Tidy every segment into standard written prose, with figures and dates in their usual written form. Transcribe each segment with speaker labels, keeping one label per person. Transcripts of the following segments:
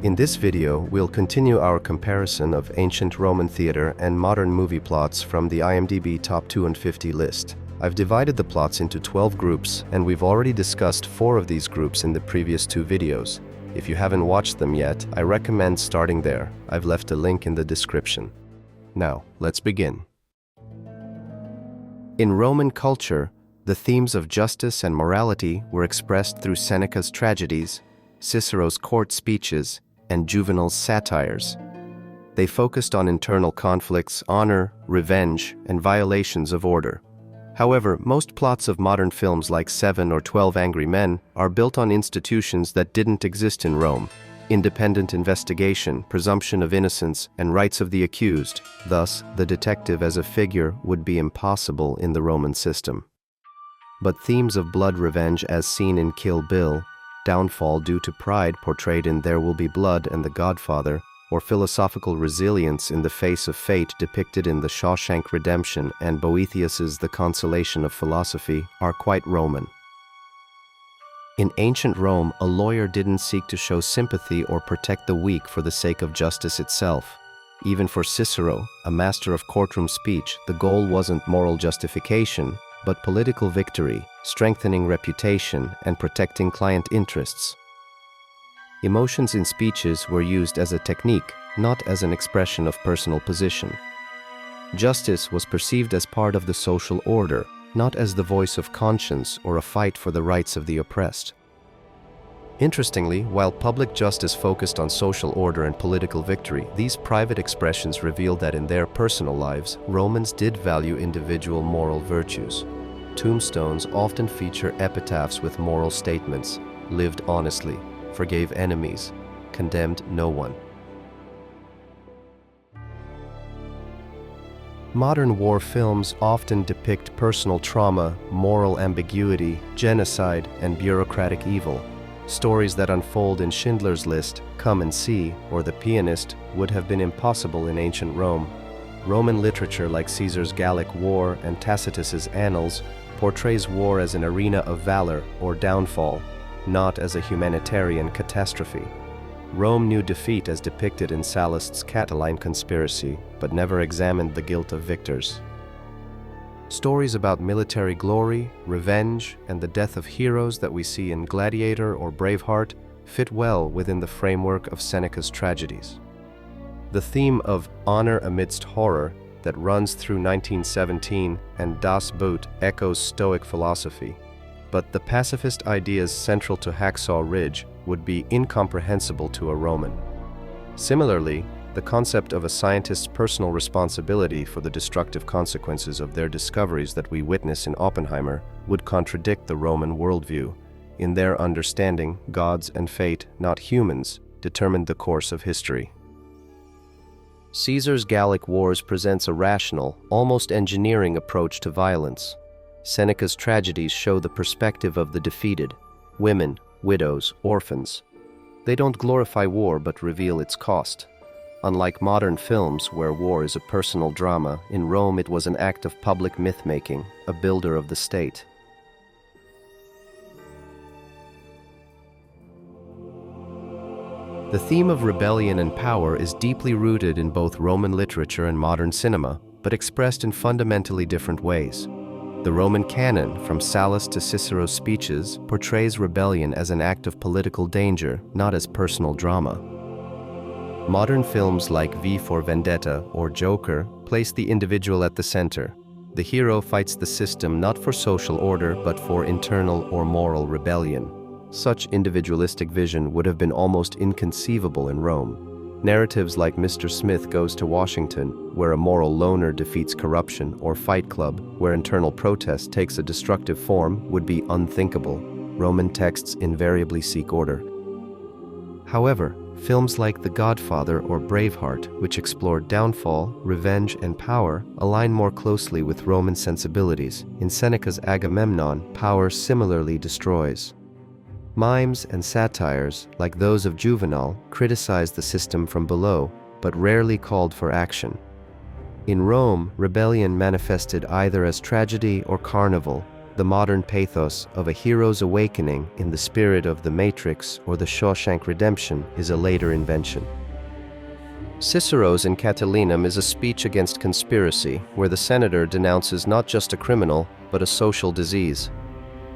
Speaker 1: In this video, we'll continue our comparison of ancient Roman theater and modern movie plots from the IMDb Top 250 list. I've divided the plots into 12 groups, and we've already discussed 4 of these groups in the previous 2 videos. If you haven't watched them yet, I recommend starting there. I've left a link in the description. Now, let's begin. In Roman culture, the themes of justice and morality were expressed through Seneca's tragedies, Cicero's court speeches, and Juvenal's satires. They focused on internal conflicts, honor, revenge, and violations of order. However, most plots of modern films like 7 or 12 Angry Men are built on institutions that didn't exist in Rome: independent investigation, presumption of innocence, and rights of the accused. Thus, the detective as a figure would be impossible in the Roman system. But themes of blood revenge as seen in Kill Bill, downfall due to pride portrayed in There Will Be Blood and The Godfather, or philosophical resilience in the face of fate depicted in The Shawshank Redemption and Boethius's The Consolation of Philosophy, are quite Roman. In ancient Rome, a lawyer didn't seek to show sympathy or protect the weak for the sake of justice itself. Even for Cicero, a master of courtroom speech, the goal wasn't moral justification, but political victory, strengthening reputation, and protecting client interests. Emotions in speeches were used as a technique, not as an expression of personal position. Justice was perceived as part of the social order, not as the voice of conscience or a fight for the rights of the oppressed. Interestingly, while public justice focused on social order and political victory, these private expressions revealed that in their personal lives, Romans did value individual moral virtues. Tombstones often feature epitaphs with moral statements: lived honestly, forgave enemies, condemned no one. Modern war films often depict personal trauma, moral ambiguity, genocide, and bureaucratic evil. Stories that unfold in Schindler's List, Come and See, or The Pianist would have been impossible in ancient Rome. Roman literature like Caesar's Gallic War and Tacitus's Annals portrays war as an arena of valor or downfall, not as a humanitarian catastrophe. Rome knew defeat as depicted in Sallust's Catiline conspiracy, but never examined the guilt of victors. Stories about military glory, revenge, and the death of heroes that we see in Gladiator or Braveheart fit well within the framework of Seneca's tragedies. The theme of honor amidst horror that runs through 1917 and Das Boot echoes Stoic philosophy, but the pacifist ideas central to Hacksaw Ridge would be incomprehensible to a Roman. Similarly, the concept of a scientist's personal responsibility for the destructive consequences of their discoveries that we witness in Oppenheimer would contradict the Roman worldview. In their understanding, gods and fate, not humans, determined the course of history. Caesar's Gallic Wars presents a rational, almost engineering approach to violence. Seneca's tragedies show the perspective of the defeated: women, widows, orphans. They don't glorify war but reveal its cost. Unlike modern films where war is a personal drama, in Rome it was an act of public myth-making, a builder of the state. The theme of rebellion and power is deeply rooted in both Roman literature and modern cinema, but expressed in fundamentally different ways. The Roman canon, from Sallust to Cicero's speeches, portrays rebellion as an act of political danger, not as personal drama. Modern films like V for Vendetta or Joker place the individual at the center. The hero fights the system not for social order but for internal or moral rebellion. Such individualistic vision would have been almost inconceivable in Rome. Narratives like Mr. Smith Goes to Washington, where a moral loner defeats corruption, or Fight Club, where internal protest takes a destructive form, would be unthinkable. Roman texts invariably seek order. However, films like The Godfather or Braveheart, which explore downfall, revenge, and power, align more closely with Roman sensibilities. In Seneca's Agamemnon, power similarly destroys. Mimes and satires, like those of Juvenal, criticize the system from below, but rarely called for action. In Rome, rebellion manifested either as tragedy or carnival, The modern pathos of a hero's awakening in the spirit of The Matrix or The Shawshank Redemption is a later invention. Cicero's In Catilinum is a speech against conspiracy, where the senator denounces not just a criminal, but a social disease.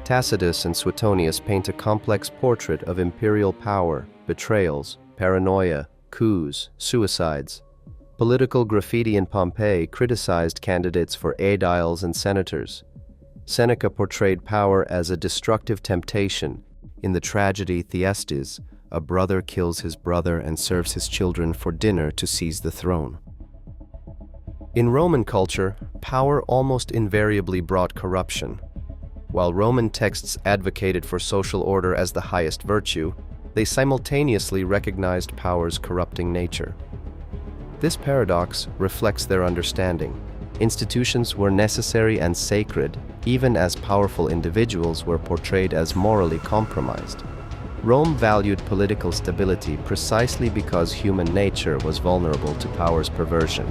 Speaker 1: Tacitus and Suetonius paint a complex portrait of imperial power, betrayals, paranoia, coups, suicides. Political graffiti in Pompeii criticized candidates for aediles and senators. Seneca portrayed power as a destructive temptation. In the tragedy Thyestes, a brother kills his brother and serves his children for dinner to seize the throne. In Roman culture, power almost invariably brought corruption. While Roman texts advocated for social order as the highest virtue, they simultaneously recognized power's corrupting nature. This paradox reflects their understanding. Institutions were necessary and sacred, even as powerful individuals were portrayed as morally compromised. Rome valued political stability precisely because human nature was vulnerable to power's perversion.